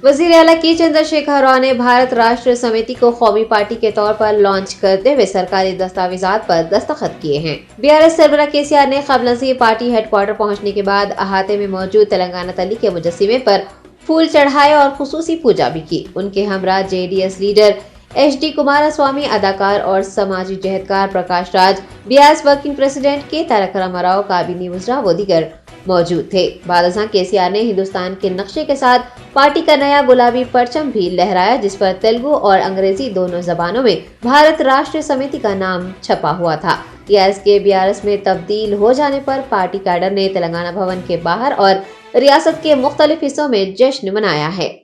वजीर आला के चंद्रशेखर राव ने भारत राष्ट्र समिति को कौमी पार्टी के तौर पर लॉन्च करते हुए सरकारी दस्तावेजात पर दस्तखत किए हैं। बीआरएस सरबराह केसीआर ने क़ब्ल से पार्टी हेडक्वार्टर पहुंचने के बाद अहाते में मौजूद तेलंगाना तली के मुजस्सिमे पर फूल चढ़ाए और खुसूसी पूजा भी की। उनके हमरा जेडीएस लीडर HD कुमारस्वामी, अदाकार और समाजी जहदकार Prakash Raj, BRS working president के तारक रामाराव, काबिनी मुजरा व दीगर मौजूद थे। बाद केसीआर ने हिंदुस्तान के नक्शे के साथ पार्टी का नया गुलाबी परचम भी लहराया, जिस पर तेलुगु और अंग्रेजी दोनों जबानों में भारत राष्ट्र समिति का नाम छपा हुआ था। टीआरएस के बीआरएस में तब्दील हो जाने पर पार्टी कैडर ने तेलंगाना भवन के बाहर और रियासत के मुख्तलिफ हिस्सों में जश्न मनाया है।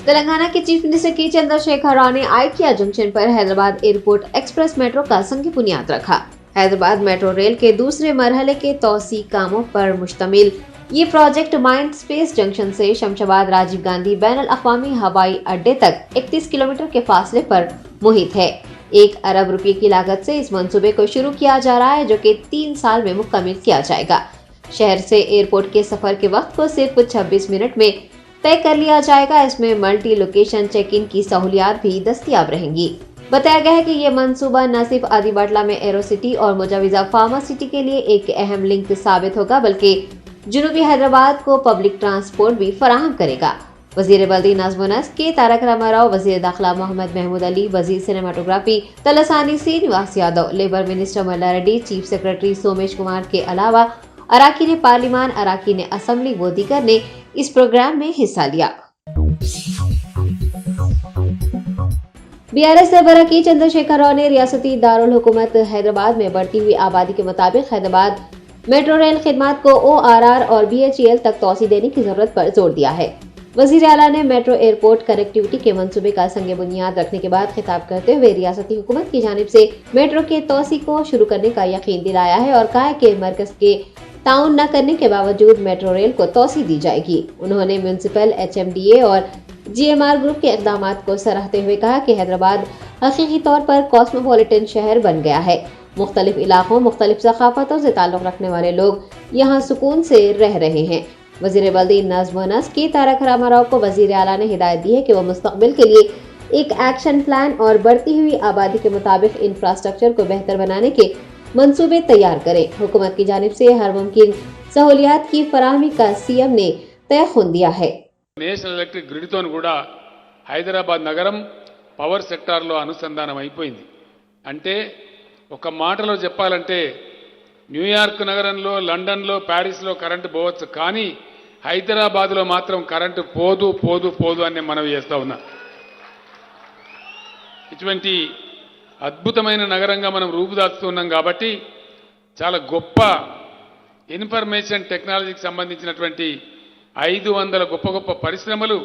तेलंगाना के चीफ मिनिस्टर के चंद्रशेखर राव ने आइकिया जंक्शन पर हैदराबाद एयरपोर्ट एक्सप्रेस मेट्रो का संग बुनियाद रखा। हैदराबाद मेट्रो रेल के दूसरे मरहले के तौसी कामों पर मुश्तमिल ये प्रोजेक्ट माइंड स्पेस जंक्शन से शमशाबाद राजीव गांधी बैनुल अक़वामी हवाई अड्डे तक 31 किलोमीटर के फासले पर मुहित है। 1 अरब रुपए की लागत से इस मंसूबे को शुरू किया जा रहा है, जो कि 3 साल में मुकम्मल किया जाएगा। शहर से एयरपोर्ट के सफर के वक्त को सिर्फ 26 मिनट में तय कर लिया जाएगा। इसमें मल्टी लोकेशन चेक इन की सहूलियात भी दस्तियाब रहेंगी। बताया गया है कि ये मंसूबा न सिर्फ आदिबाटला में एरो सिटी और मुजाविजा फार्मा सिटी के लिए एक अहम लिंक साबित होगा, बल्कि जुनूबी हैदराबाद को पब्लिक ट्रांसपोर्ट भी फराहम करेगा। वजीर बल्दी नज़्म व नस्क के तारक रामाराव, वजीर दाखिला मोहम्मद महमूद अली, वजीर cinematography Talasani Srinivas Yadav, labour minister Malla Reddy, chief secretary Somesh Kumar के अलावा अराकीन पार्लिमान, अराकीन असम्बली व दीगर ने इस प्रोग्राम में हिस्सा लिया। बीआरएस सरबराह की चंद्रशेखर राव ने रियासती दारुल हुकूमत हैदराबाद में बढ़ती हुई आबादी के मुताबिक हैदराबाद मेट्रो रेल खिदमात को ORR और BHEL तक तोसी देने की जरूरत पर जोर दिया है। वजीर आला ने मेट्रो एयरपोर्ट कनेक्टिविटी के मंसूबे का संग बुनियाद रखने के बाद खिताब करते हुए रियासती हुकूमत की जानिब से मेट्रो के तोसी को शुरू करने का यकीन दिलाया है और कहा कि मरकज के ताउन न करने के बावजूद मेट्रो रेल को तोसी दी जाएगी। उन्होंने म्यूनिसिपल HMDA और GMR ग्रुप के इक़दामात को सराहते हुए कहा कि हैदराबाद हकीकी तौर पर कॉस्मोपॉलिटन शहर बन गया है। मुख्तलिफ इलाकों, मुख्तलिफ सकाफतों से ताल्लुक़ रखने वाले लोग यहाँ सुकून से रह रहे हैं। वज़ीर बल्दी नज़्म व नस्क के तारक रामाराव को वज़ीर आला ने हिदायत दी है कि वो मुस्तक़बिल के लिए एक एक्शन प्लान और बढ़ती हुई आबादी के मुताबिक इंफ्रास्ट्रक्चर को बेहतर बनाने के मंसूबे तैयार करें। हुकूमत की जानिब से हर मुमकिन सहूलियात की फराहमी का CM ने तयख़ुन दिया है। నేషనల్ ఎలక్ట్రిక్ గ్రిడ్తో కూడా హైదరాబాద్ నగరం పవర్ సెక్టార్లో అనుసంధానం అయిపోయింది. అంటే ఒక మాటలో చెప్పాలంటే న్యూయార్క్ నగరంలో, లండన్లో, ప్యారిస్లో కరెంటు పోవచ్చు, కానీ హైదరాబాద్లో మాత్రం కరెంటు పోదు పోదు పోదు అని మనవి చేస్తా ఉన్నా. ఇటువంటి అద్భుతమైన నగరంగా మనం రూపుదాల్చుతున్నాం కాబట్టి చాలా గొప్ప ఇన్ఫర్మేషన్ టెక్నాలజీకి సంబంధించినటువంటి 500 గొప్ప గొప్ప పరిశ్రమలు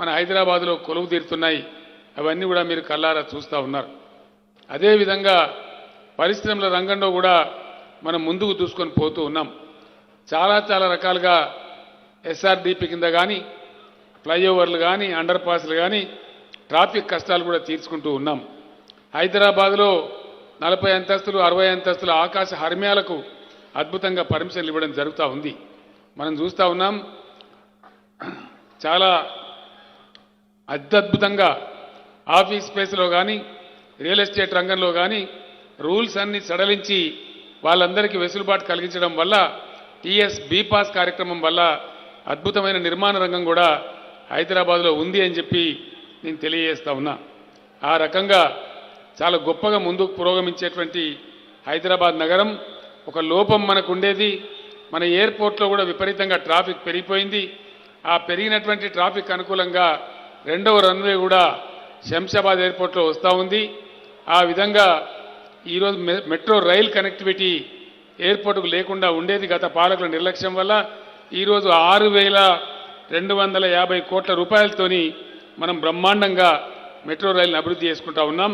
మన హైదరాబాద్లో కొలువు తీరుతున్నాయి. అవన్నీ కూడా మీరు కళ్ళారా చూస్తూ ఉన్నారు. అదేవిధంగా పరిశ్రమల రంగంలో కూడా మనం ముందుకు దూసుకొని పోతూ ఉన్నాం. చాలా రకాలుగా SRDP కింద కానీ, ఫ్లైఓవర్లు కానీ, అండర్ పాస్లు కానీ ట్రాఫిక్ కష్టాలు కూడా తీర్చుకుంటూ ఉన్నాం. హైదరాబాద్లో 40 అంతస్తులు, 60 అంతస్తుల ఆకాశ హర్మ్యాలకు అద్భుతంగా పర్మిషన్లు ఇవ్వడం జరుగుతూ ఉంది. మనం చూస్తూ ఉన్నాం. చాలా అద్భుతంగా ఆఫీస్ స్పేస్లో కానీ, రియల్ ఎస్టేట్ రంగంలో కానీ రూల్స్ అన్ని సడలించి వాళ్ళందరికీ వెసులుబాటు కలిగించడం వల్ల TS BPAS కార్యక్రమం వల్ల అద్భుతమైన నిర్మాణ రంగం కూడా హైదరాబాద్లో ఉంది అని చెప్పి నేను తెలియజేస్తా ఉన్నా. ఆ రకంగా చాలా గొప్పగా ముందుకు పురోగమించేటువంటి హైదరాబాద్ నగరం. ఒక లోపం మనకు ఉండేది, మన ఎయిర్పోర్ట్లో కూడా విపరీతంగా ట్రాఫిక్ పెరిగిపోయింది. ఆ పెరిగినటువంటి ట్రాఫిక్ అనుకూలంగా 2వ రన్వే కూడా శంషాబాద్ ఎయిర్పోర్ట్లో వస్తూ ఉంది. ఆ విధంగా ఈరోజు మెట్రో రైల్ కనెక్టివిటీ ఎయిర్పోర్టుకు లేకుండా ఉండేది గత పాలకుల నిర్లక్ష్యం వల్ల. ఈరోజు 6,250 కోట్ల రూపాయలతోని మనం బ్రహ్మాండంగా మెట్రో రైలును అభివృద్ధి చేసుకుంటా ఉన్నాం.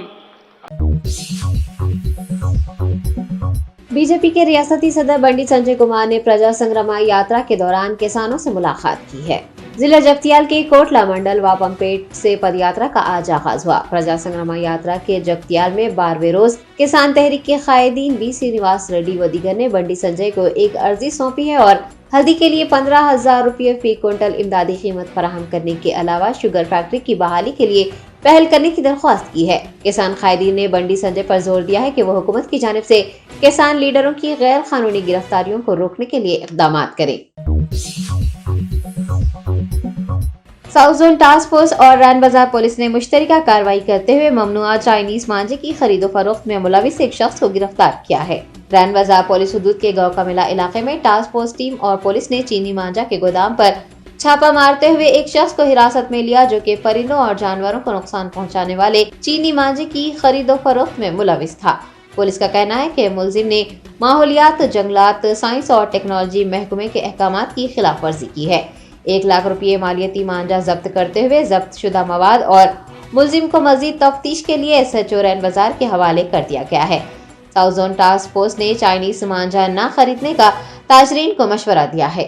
बीजेपी के रियासती सदर बंडी संजय कुमार ने प्रजा संग्राम यात्रा के दौरान किसानों से मुलाकात की है। जिला जगतियाल के कोटला मंडल वापमपेट से पदयात्रा का आज आगाज हुआ। प्रजा संग्राम यात्रा के जगतियाल में 12वें रोज किसान तहरीक के कायदीन B श्रीनिवास रेड्डी व दीगर ने बंडी संजय को एक अर्जी सौंपी है और हल्दी के लिए 15,000 रुपये फी क्विंटल इमदादी कीमत फराहम करने के अलावा शुगर फैक्ट्री की बहाली के लिए पहल करने की दरख्वास्त की है। किसान कायदीन ने बंडी संजय पर जोर दिया है कि वो हुकूमत की जानिब से किसान लीडरों की गैर कानूनी गिरफ्तारियों को रोकने के लिए इक़दाम करे। साउथ जोन टास्क फोर्स और रैन बाजार पुलिस ने मुश्तरका कार्रवाई करते हुए ममनुआ चाइनीज मांझे की खरीदो फरोख्त में मुलविस एक शख्स को गिरफ्तार किया है। रैन बाजार पुलिस हुदूद के गांव कमिला इलाके में टास्क फोर्स टीम और पुलिस ने चीनी मांझा के गोदाम पर छापा मारते हुए एक शख्स को हिरासत में लिया जो कि परिंदों और जानवरों को नुकसान पहुंचाने वाले चीनी मांझे की खरीदो फरोख्त में मुलविस था। पुलिस का कहना है कि मुलजिम ने माहौलियात, जंगलात, साइंस और टेक्नोलॉजी महकमे के अहकामात की खिलाफ वर्जी की है। 1 लाख रुपये मालियती मांझा जब्त करते हुए जब्त शुदा मवाद और मुलजिम को मजीद तफ्तीश के लिए SHO रैन बाजार के हवाले कर दिया गया है। साउथ जोन टास्क फोर्स ने चाइनीज मांझा न खरीदने का ताजरीन को मशवरा दिया है।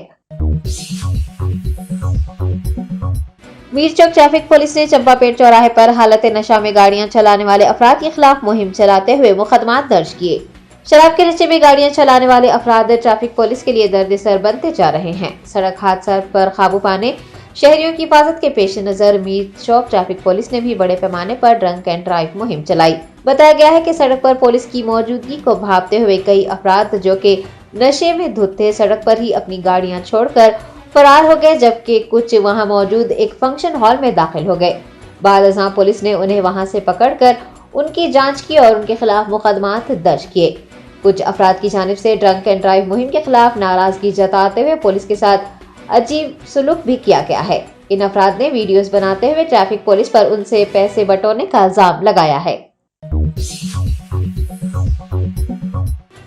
मीर चौक ट्रैफिक पुलिस ने चंपापेट चौराहे पर हालत नशा में गाड़ियां चलाने वाले अफराद के खिलाफ मुहिम चलाते हुए मुकदमात दर्ज किए। शराब के नशे में गाड़ियां चलाने वाले अफराद ट्रैफिक पुलिस के लिए दर्द-ए-सर बनते जा रहे हैं। सड़क हादसा पर काबू पाने शहरियों की हिफाजत के पेश नजर मीर चौक ट्रैफिक पुलिस ने भी बड़े पैमाने पर ड्रंक एंड ड्राइव मुहिम चलाई। बताया गया है कि सड़क पर पुलिस की मौजूदगी को भांपते हुए कई अफराद जो कि नशे में धुत थे सड़क पर ही अपनी गाड़ियां छोड़कर फरार हो गए, जबकि कुछ वहां मौजूद एक फंक्शन हॉल में दाखिल हो गए। बाद अज़ां पुलिस ने उन्हें वहां से पकड़कर उनकी जांच की और उनके खिलाफ मुकदमात दर्ज किए। कुछ अफराद की जानिब से ड्रंक एंड ड्राइव मुहिम के खिलाफ नाराजगी जताते हुए पुलिस के साथ अजीब सलूक भी किया गया है। इन अफराद ने वीडियोस बनाते हुए ट्रैफिक पुलिस पर उनसे पैसे बटोरने का इल्जाम लगाया है।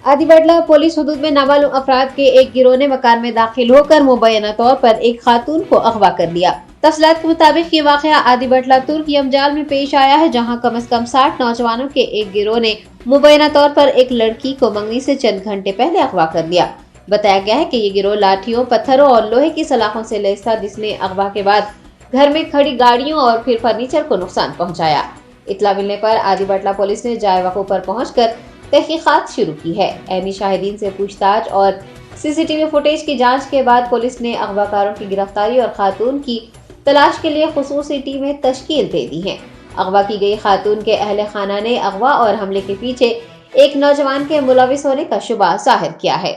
आदिबडला पुलिस हुदूद में नामालूम अफराद के एक गिरोह ने मकान में दाखिल होकर मुबैना तौर पर एक खातून को अगवा कर लिया। तफसीलात के मुताबिक ये वाक़या आदिबडला तुर्क यमजाल में पेश आया है, जहां कम से कम 60 नौजवानों के एक गिरोह ने मुबैना तौर पर एक लड़की को मंगनी से चंद घंटे पहले अगवा कर लिया। बताया गया है कि ये गिरोह लाठियों, पत्थरों और लोहे की सलाखों से लैस था, जिसने अगवा के बाद घर में खड़ी गाड़ियों और फिर फर्नीचर को नुकसान पहुँचाया। इत्तला मिलने पर आदिबडला पुलिस ने जाए वक़्फ़ पर पहुँचकर तहकीकात शुरू की है। ऐनी शाहिदीन से पूछताछ और CCTV फुटेज की जांच के बाद पुलिस ने अगवाकारों की गिरफ्तारी और खातून की तलाश के लिए खुसूसी टीमें तश्कील दे दी हैं। अगवा की गई खातून के अहले खाना ने अगवा और हमले के पीछे एक नौजवान के मुलविस होने का शुबा जाहिर किया है।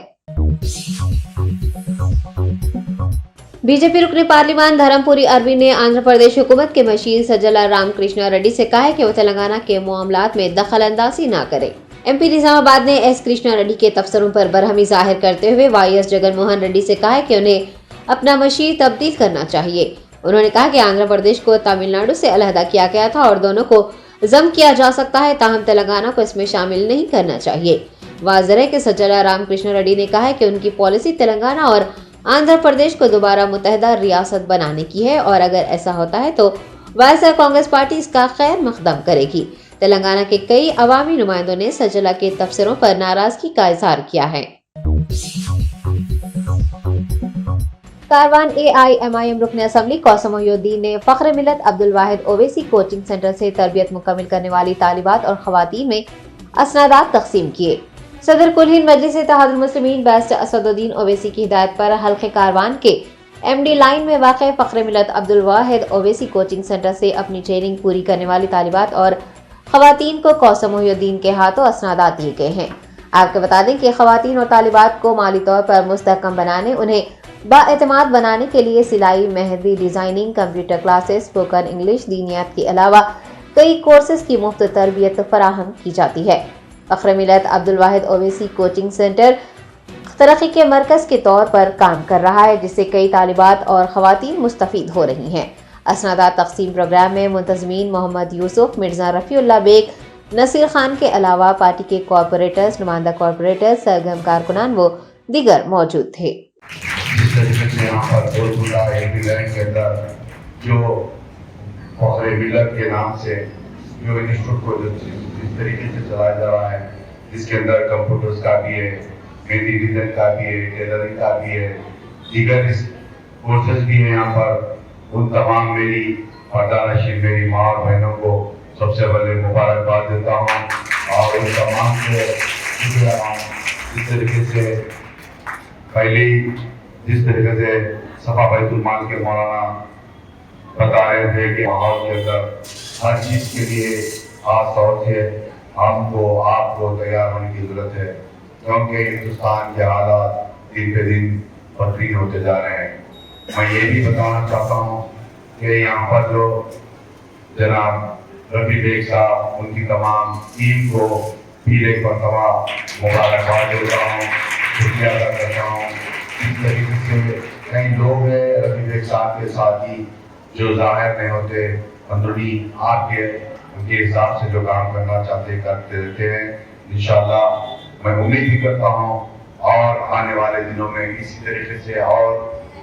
बीजेपी रुकने पार्लिमान धर्मपुरी अरविंद ने आंध्र प्रदेश हुकूमत के मशीर सज्जला रामकृष्णा रेड्डी से कहा है कि वो तेलंगाना के मामलात में दखल अंदाजी न करे। MP निजामाबाद ने S कृष्णा रेड्डी के तबसरों पर बरहमी जाहिर करते हुए YS जगनमोहन रेड्डी से कहा है कि उन्हें अपना मशीर तब्दील करना चाहिए। उन्होंने कहा कि आंध्र प्रदेश को तमिलनाडु से अलहदा किया गया था और दोनों को जम किया जा सकता है, ताहम तेलंगाना को इसमें शामिल नहीं करना चाहिए। वाज़ेह है कि सज्जला रामकृष्णा रेड्डी ने कहा है कि उनकी पॉलिसी तेलंगाना और आंध्र प्रदेश को दोबारा मुत्तहदा रियासत बनाने की है और अगर ऐसा होता है तो YSR कांग्रेस पार्टी इसका खैर मकदम करेगी। तेलंगाना के कई अवामी नुमाइंदों ने सज्जला के तबसरों पर नाराजगी का इजहार किया है। कारवान AIMIM रुकन असम्बली कौसम मोहिउद्दीन ने फख्र मिल्लत अब्दुल वाहिद ओवैसी कोचिंग सेंटर से तरबियत मुकम्मिल करने वाली तालिबात और खवातीन में असनादात तकसीम किए। सदर कुल हिंद मजलिस इत्तेहादुल मुस्लिमीन बैरिस्टर असदुद्दीन ओवैसी की हिदायत पर हल्के कारवान के MD लाइन में वाक़ फख्र मिल्लत अब्दुल वाहिद ओवैसी कोचिंग सेंटर से अपनी ट्रेनिंग पूरी करने वाली तालिबात और खवातीन को कौसम मोहिउद्दीन के हाथों असनादात दिए गए हैं। आपको बता दें कि खवातीन और तालिबात को माली तौर पर मुस्तहकम बनाने, उन्हें बाएतमाद बनाने के लिए सिलाई, mehndi, designing, computer classes, spoken English, दीनियात के अलावा कई कोर्सेज की मुफ्त तरबियत फराहम की जाती है। फख्र मिल्लत अब्दुल वाहिद ओवैसी कोचिंग सेंटर तरक्की के मरकज के तौर पर काम कर रहा है, जिससे कई तालिबात और खवातीन मुस्तफीद हो रही हैं। असनादात तकसीम प्रोग्राम में मुंतजमीन मोहम्मद यूसुफ, मिर्जा रफ़ीउल्लाह बेग, नसीर खान के अलावा पार्टी के कॉरपोरेटर्स, नुमाइंदा कॉरपोरेटर्स, सरगर्म कारकुनान व दीगर मौजूद थे। जिस तरीके से यहाँ पर गोलकुंडा लैंड के अंदर जो फख्र मिल्लत के नाम से जो इंस्टीट्यूट को जिस तरीके से चलाया जा रहा है, जिसके अंदर कंप्यूटर्स का भी है, मेहंदी डिजाइन का भी है, टेलरिंग का भी है, दीगर कोर्सेज भी है यहाँ पर। उन तमाम मेरी पर्दानशीन मेरी माँ और बहनों को सबसे पहले मुबारकबाद देता हूँ और उन तमाम से शुक्रिया हूँ। इस तरीके से पहले जिस तरीके से सफा बैतुल माल के मौलाना बता रहे थे कि माहौल के अंदर हर चीज के लिए खास तौर से हमको आपको तैयार होने की जरूरत है, क्योंकि हिंदुस्तान के हालात दिन पे दिन बदतरीन होते जा रहे हैं। मैं ये भी बताना चाहता हूँ कि यहाँ पर जो जनाब रफी बेग साहब, उनकी तमाम टीम को फिर एक मरतबा मुबारकबाद देता हूँ, शुक्रिया अदा करता हूँ। इस तरीके से कई लोग हैं रफी बेग साहब के साथी जो जाहिर नहीं होते, अंदरूनी आके उनके हिसाब से जो काम करना चाहते करते रहते हैं। इंशाअल्लाह मैं उम्मीद भी करता हूँ और आने वाले दिनों में इसी तरीके से और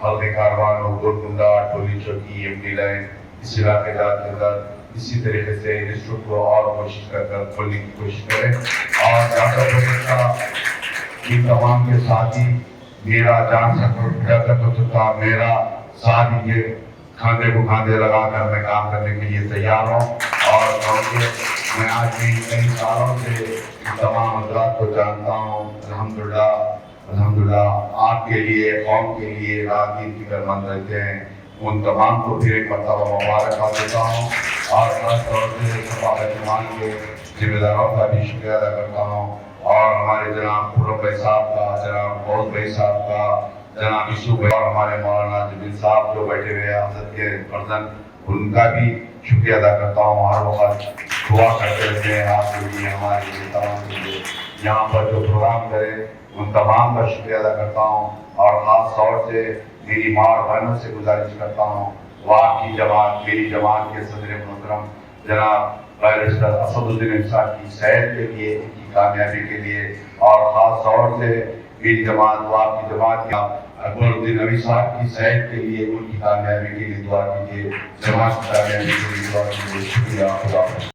हल्के कारवान और गोलकुंडा, टोली चौकी, एमडी लाइन, इस इलाके के अंदर इसी तरीके से इंस्टीट्यूट को और कोशिश कर खोलने की कोशिश करें। और डॉक्टर प्रोफेसर इन तमाम के साथी मेरा जान मेरा साथ ये खांधे को खांधे लगाकर मैं काम करने के लिए तैयार हूँ। और क्योंकि मैं आज भी कई सालों से तमाम हजरात को जानता हूँ, अल्हम्दुलिल्लाह आपके लिए, कौम के लिए रात दिन फिक्रमंद रहते हैं। उन तमाम को फिर एक मरतबा मुबारकबाद देता हूँ और खास तौर से सफा के जिम्मेदारों का भी शुक्रिया अदा करता हूँ। और हमारे जनाब पूरब भाई साहब का, जनाब बहुत भाई साहब का, जनाब यूसुफ भाई और हमारे मौलाना जमील साहब जो बैठे हुए हैं हजरत के पर्सन, उनका भी शुक्रिया अदा करता हूँ। हर वक्त दुआ करते रहते हैं आपके लिए, हमारे लिए, तमाम के लिए। यहाँ पर जो प्रोग्राम करे उन तमाम का शुक्रिया अदा करता हूँ। और ख़ास तौर से मेरी माँ और बहनों से गुजारिश करता हूँ, वो आपकी जमात, मेरी जमात के सदर मोहतरम जनाब बैरिस्टर असदुद्दीन इंसाफ की सेहत के लिए, इनकी कामयाबी के लिए, और ख़ास तौर से मेरी जमात, वो आपकी जमात की अकबरुद्दीन नबी साहब की सेहत के लिए, उनकी कामयाबी के लिए दुआ कीजिए, जमात की कामयाबी के लिए दुआ कीजिए। शुक्रिया, खुदा हाफ़िज़।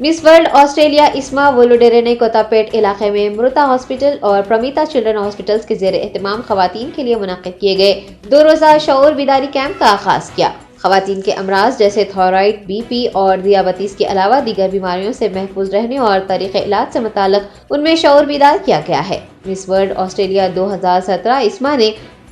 मिस वर्ल्ड ऑस्ट्रेलिया इस्मा वोलुडेरे ने कोतापेट इलाके में मृता हॉस्पिटल और प्रमिता चिल्ड्रन हॉस्पिटल्स के ज़ेरे एहतमाम खवातीन के लिए मुनक्किद किए गए 2 रोज़ा शऊर बेदारी कैंप का आगाज़ किया। खवातीन के अमराज जैसे थायराइड, बीपी और दियाबतीस के अलावा दीगर बीमारियों से महफूज रहने और तरीक़े इलाज से मुताल्लिक़ उनमें शऊर बेदार किया गया है। मिस वर्ल्ड ऑस्ट्रेलिया 2017 इस्मा ने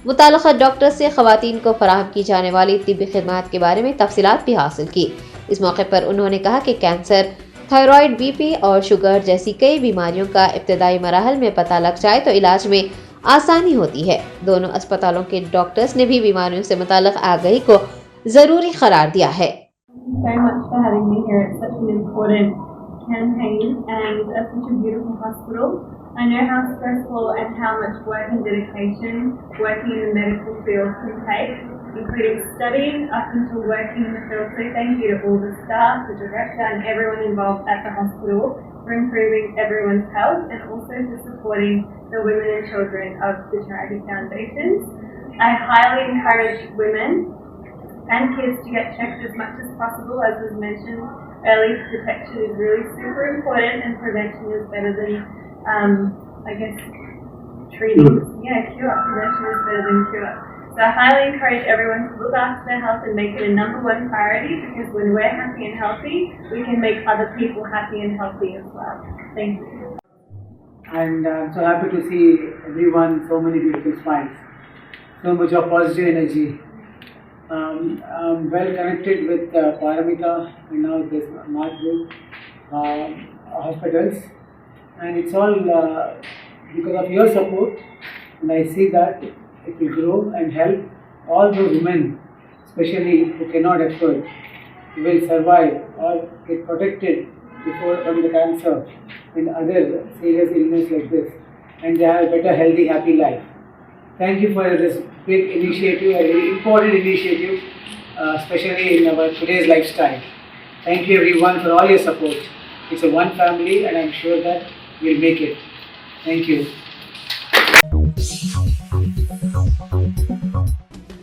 मुताल्लिक़ा डॉक्टर से खवातीन को फराहम की जाने वाली तिब्बी खिदमात के बारे में तफसीलात भी हासिल की। इस मौके पर उन्होंने कहा कि कैंसर, थायराइड, बीपी और शुगर जैसी कई बीमारियों का इब्तदाई मराहल में पता लग जाए तो इलाज में आसानी होती है। दोनों अस्पतालों के डॉक्टर्स ने भी बीमारियों से मुताल्लिक़ आगाही को ज़रूरी करार दिया है। Very much for having me here. It's such an important campaign and such a beautiful hospital. I know how stressful and how much work and dedication working in the medical field can take, including studying up until working in the field. So thank you to all the staff, the director and everyone involved at the hospital for improving everyone's health and also for supporting the women and children of the charity foundations. I highly encourage women and kids to get checked as much as possible. As was mentioned, early detection is really super important and prevention is better than, treating. Cure. Prevention is better than cure. So I highly encourage everyone to look after their health and make it a number one priority, because when we're happy and healthy, we can make other people happy and healthy as well. Thank you. And I'm so happy to see everyone, so many beautiful smiles, so much of positive energy. I'm well connected with Paramita and now this Mark Group hospitals, and it's all because of your support, and I see that it will grow and help all the women, especially who cannot afford, will survive or get protected from the cancer and other serious illness like this, and they have a better, healthy, happy life. Thank you for this big initiative, a very important initiative, especially in our today's lifestyle. Thank you everyone for all your support. It's a one family and I'm sure that we'll make it. Thank you.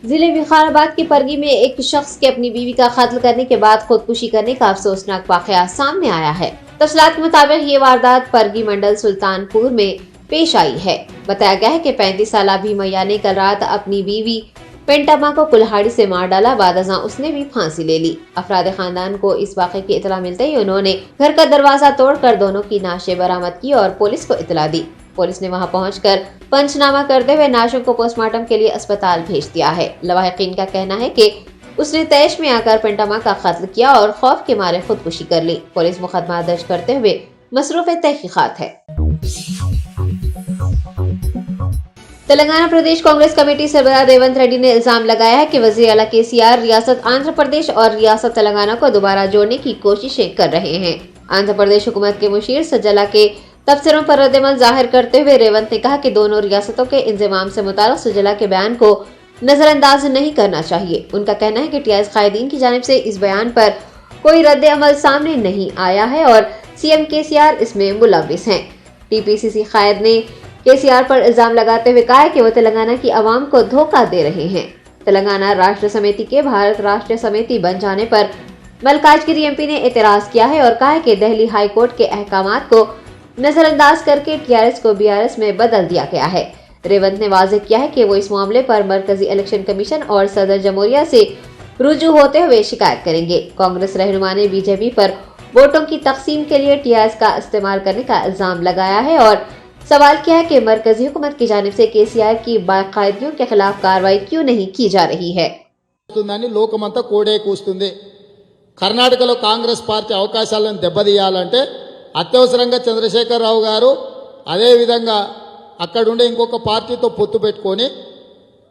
जिले विकाराबाद की परगी में एक शख्स के अपनी बीवी का कत्ल करने के बाद खुदकुशी करने का अफसोसनाक वाकया सामने आया है। तफसीलात के मुताबिक ये वारदात परगी मंडल सुल्तानपुर में पेश आई है। बताया गया है कि 35 साला भीमैया ने कल रात अपनी बीवी पेंटमा को कुल्हाड़ी से मार डाला। बादअज़ां उसने भी फांसी ले ली। अफराद खानदान को इस वाक़े की इतला मिलते ही उन्होंने घर का दरवाजा तोड़कर दोनों की नाशें बरामद की और पुलिस को इतला दी। पुलिस ने वहां पहुंचकर पंचनामा करते हुए नाशों को पोस्टमार्टम के लिए अस्पताल भेज दिया है। लवाहिकीन का कहना है कि उसने तैश में आकर पेंटामा का कत्ल किया और खौफ के मारे खुदकुशी कर ली। पुलिस मुकदमा दर्ज करते हुए मसरूफ तहकीकात है। तेलंगाना प्रदेश कांग्रेस कमेटी सरबराह रेवंत रेड्डी ने इल्जाम लगाया है कि वजीर आला केसीआर रियासत आंध्र प्रदेश और रियासत तेलंगाना को दोबारा जोड़ने की कोशिशें कर रहे हैं। आंध्र प्रदेश हुकूमत के मुशीर सज्जला के तबसरों पर रद्दमल जाहिर करते हुए रेवंत ने कहा कि दोनों रियासतों के इंजमाम से मुताल्लिक सज्जला के बयान को नजरअंदाज नहीं करना चाहिए। उनका कहना है कि टीआरएस कायदीन की जानिब से इस बयान पर कोई रद्द अमल सामने नहीं आया है और सीएम केसीआर इसमें मुलविस हैं। टीपीसीसी कायद ने केसीआर पर इल्जाम लगाते हुए कहा है कि वो तेलंगाना की आवाम को धोखा दे रहे हैं। तेलंगाना राष्ट्र समिति के भारत राष्ट्रीय समिति बन जाने पर मल्काजगिरी एमपी ने एतराज किया है और कहा है कि दिल्ली हाई कोर्ट के अहकामात को नजरअंदाज करके टीआरएस को बीआरएस में बदल दिया गया है। रेवंत ने वाज़ेह किया है कि वो इस मामले पर मरकजी इलेक्शन कमीशन और सदर जमहूरिया से रुजू होते हुए शिकायत करेंगे। कांग्रेस रहनुमा ने बीजेपी पर वोटों की तकसीम के लिए टीआरएस का इस्तेमाल करने का इल्जाम लगाया है और सवाल किया है कि मरकजी हुकूमत की जानिब से केसीआर की बाकायदगियों के खिलाफ कार्रवाई क्यों नहीं की जा रही है। లోకమంతా కోడే కూస్తుంది. కర్ణాటకలో కాంగ్రెస్ పార్టీ అవకాశాలను దెబ్బతీయాలంటే అత్యవసరంగా చంద్రశేఖరరావు గారు అదేవిధంగా అక్కడుండే ఇంకొక పార్టీతో పొత్తు పెట్టుకొని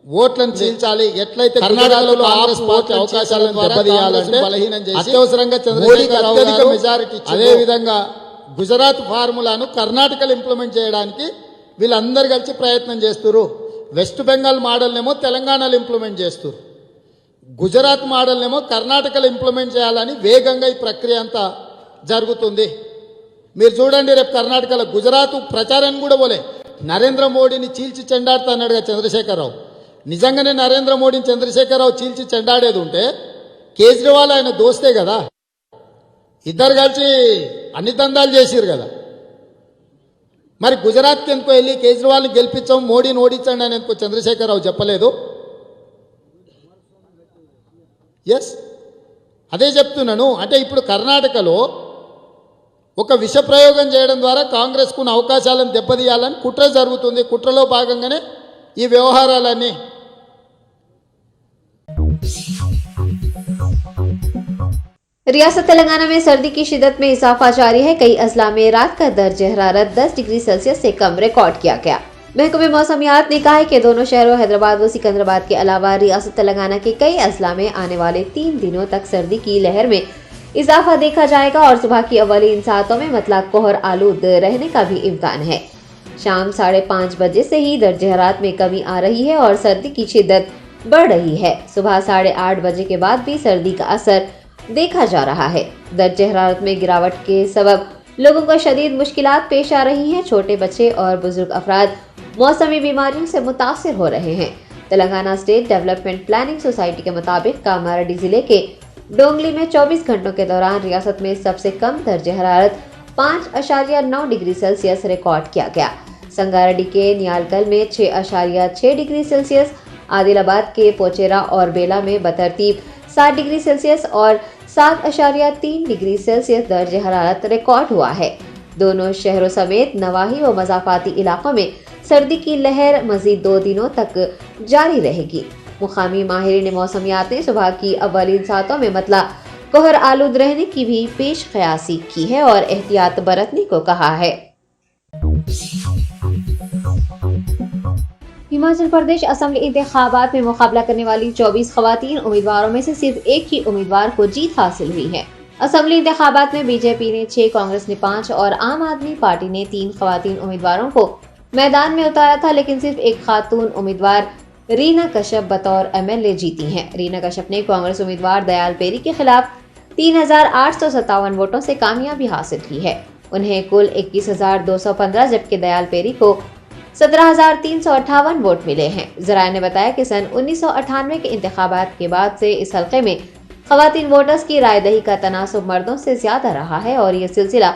ఓట్లను చీల్చాలి. ఎట్లయితే కర్ణాటకలో కాంగ్రెస్ పార్టీ అవకాశాలను దెబ్బతీయాలంటే బలహీనం చేసి అత్యవసరంగా చంద్రశేఖరరావు గారు మెజారిటీ అదేవిధంగా గుజరాత్ ఫార్ములాను కర్ణాటకలో ఇంప్లిమెంట్ చేయడానికి వీళ్ళందరూ కలిసి ప్రయత్నం చేస్తున్నారు. వెస్ట్ బెంగాల్ మోడల్నేమో తెలంగాణలో ఇంప్లిమెంట్ చేస్తున్నారు. గుజరాత్ మోడల్నేమో కర్ణాటకలో ఇంప్లిమెంట్ చేయాలని వేగంగా ఈ ప్రక్రియ అంతా జరుగుతుంది. మీరు చూడండి, రేపు కర్ణాటకలో గుజరాత్ ప్రచారం కూడా పోలే. నరేంద్ర మోడీని చీల్చి చెండాడుతా అన్నాడుగా చంద్రశేఖరరావు. నిజంగానే నరేంద్ర మోడీని చంద్రశేఖరరావు చీల్చి చెండాడేది ఉంటే కేజ్రీవాల్ ఆయన దోస్తే కదా. ఇద్దరు కలిసి అన్ని దందాలు చేసిరు కదా. మరి గుజరాత్కి ఎందుకో వెళ్ళి కేజ్రీవాల్ని గెలిపించాం, మోడీని ఓడించండి అని ఎందుకో చంద్రశేఖరరావు చెప్పలేదు. ఎస్, అదే చెప్తున్నాను. అంటే ఇప్పుడు కర్ణాటకలో ఒక విష ప్రయోగం చేయడం ద్వారా కాంగ్రెస్కు అవకాశాలను దెబ్బతీయాలని కుట్ర జరుగుతుంది. కుట్రలో భాగంగానే ఈ వ్యవహారాలన్నీ. रियासत तेलंगाना में सर्दी की शिद्दत में इजाफा जारी है। कई अजला में रात का दर्ज हरारत 10 डिग्री सेल्सियस से कम रिकॉर्ड किया गया। महकमे मौसमियात ने कहा है कि दोनों शहरों हैदराबाद व सिकंदराबाद के अलावा रियासत तेलंगाना के कई अजला में आने वाले 3 दिनों तक सर्दी की लहर में इजाफा देखा जाएगा और सुबह की अवलीन सातों में मतलब कोहर आलूद रहने का भी इम्कान है। शाम 5:30 बजे से ही दर्ज हरारत में कमी आ रही है और सर्दी की शिद्दत बढ़ रही है। सुबह 8:30 बजे के बाद भी सर्दी का असर देखा जा रहा है। दर्ज हरारत में गिरावट के सबब लोगों को शदीद मुश्किलात पेश आ रही हैं। छोटे बच्चे और बुजुर्ग अफराद मौसमी बीमारियों से मुतासिर हो रहे हैं। Telangana state development planning society के मुताबिक कामारेड्डी जिले के डोंगली में 24 घंटों के दौरान रियासत में सबसे कम दर्ज हरारत 5.9 डिग्री सेल्सियस रिकॉर्ड किया गया। संगारेड्डी के नियालकल में 6.6 डिग्री सेल्सियस, आदिलाबाद के पोचेरा और बेला में बतरतीब 7 डिग्री सेल्सियस और 7.3 डिग्री सेल्सियस दर्ज हरारत रिकॉर्ड हुआ है। दोनों शहरों समेत नवाही व मज़ाफ़ाती इलाकों में सर्दी की लहर मज़ीद 2 दिनों तक जारी रहेगी। मुकामी माहिरीन मौसमियात ने सुबह की अव्वलीन सातों में मतला कोहर आलूद रहने की भी पेश क़यासी की है और एहतियात बरतने को कहा है। हिमाचल प्रदेश असेंबली इंतखाबात में मुकाबला करने वाली 24 खवातीन उम्मीदवारों में से सिर्फ एक ही उम्मीदवार को जीत हासिल हुई है। असेंबली इंतखाबात में बीजेपी ने 6, कांग्रेस ने 5 और आम आदमी पार्टी ने 3 खवातीन उम्मीदवारों को मैदान में उतारा था, लेकिन सिर्फ एक खातून उम्मीदवार रीना कश्यप बतौर एमएलए जीती हैं। रीना कश्यप ने कांग्रेस उम्मीदवार दयाल पेरी के खिलाफ 3,857 वोटों से कामयाबी हासिल की है। उन्हें कुल 21,215 जबकि दयाल पेरी को 17,358 वोट मिले हैं। ज़राए ने बताया कि सन 1998 के इंतखाबात के बाद से इस हल्के में खवातीन वोटर्स की राय दही का तनासुब मर्दों से ज्यादा रहा है और ये सिलसिला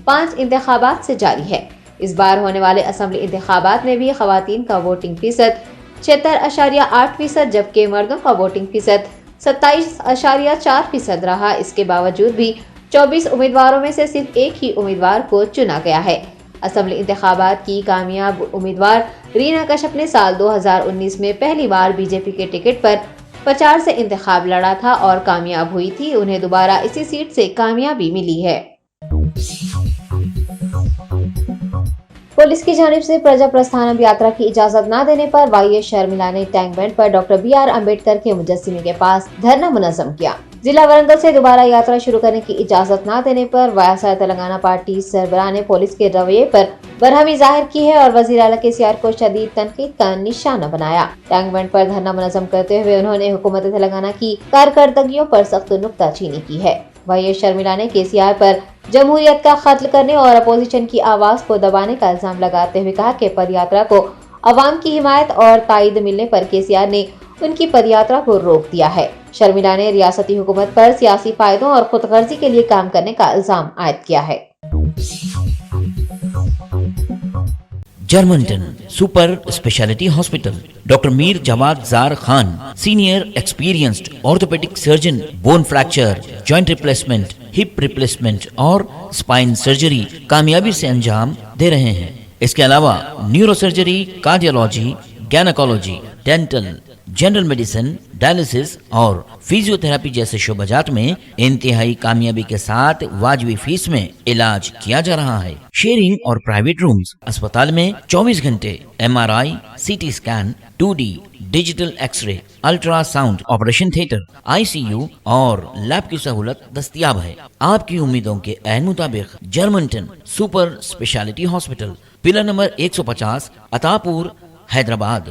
5 इंतखाबात से जारी है। इस बार होने वाले असेंबली इंतखाबात में भी खवातीन का वोटिंग फीसद 76.8% जबकि मर्दों का वोटिंग फीसद 27.4% रहा। इसके बावजूद भी 24 उम्मीदवारों में से सिर्फ एक ही उम्मीदवार को चुना गया है। اسمبلی انتخابات کی کامیاب امیدوار رینا کشیپ نے سال 2019 میں پہلی بار بی جے پی کے ٹکٹ پر پچار سے انتخاب لڑا تھا اور کامیاب ہوئی تھی. انہیں دوبارہ اسی سیٹ سے کامیابی ملی ہے. پولیس کی جانب سے پرجا پرستھانم یاترا کی اجازت نہ دینے پر وائی ایس شرملا نے ٹینک بینڈ پر ڈاکٹر بی آر امبیڈکر کے مجسمے کے پاس دھرنا منظم کیا. ضلع ورنگل سے دوبارہ یاترا شروع کرنے کی اجازت نہ دینے پر وائسر تلنگانہ پارٹی سربراہ نے پولیس کے رویے پر برہمی ظاہر کی ہے اور وزیر اعلیٰ KCR کو شدید تنقید کا نشانہ بنایا. ٹینک بینڈ پر دھرنا منظم کرتے ہوئے انہوں نے حکومت تلنگانہ کی کارکردگیوں پر سخت نکتہ چینی کی ہے. وائی ایس شرملا نے KCR پر جمہوریت کا قتل کرنے اور اپوزیشن کی آواز کو دبانے کا الزام لگاتے ہوئے کہا کہ پد یاترا کو عوام کی حمایت اور تائید ملنے پر KCR نے ان کی پد یاترا کو روک دیا ہے. شرملا نے ریاستی حکومت پر سیاسی فائدوں اور خود غرضی کے لیے کام کرنے کا الزام عائد کیا ہے. Germanten super speciality hospital doctor Mir Jawad Zar Khan senior experienced orthopaedic surgeon bone fracture joint replacement hip replacement اور اسپائن سرجری کامیابی سے انجام دے رہے ہیں. اس کے علاوہ neuro surgery cardiology gynaecology dental general medicine dialysis اور فزیو تھراپی جیسے شعبہ جات میں انتہائی کامیابی کے ساتھ واجبی فیس میں علاج کیا جا رہا ہے. شیئرنگ اور پرائیویٹ رومز اسپتال میں 24 گھنٹے MRI CT scan 2D digital X ray ultra sound operation theatre ICU اور لیب کی سہولت دستیاب ہے. آپ کی امیدوں کے عین مطابق Germanten super speciality hospital pillar number 150 Attapur Hyderabad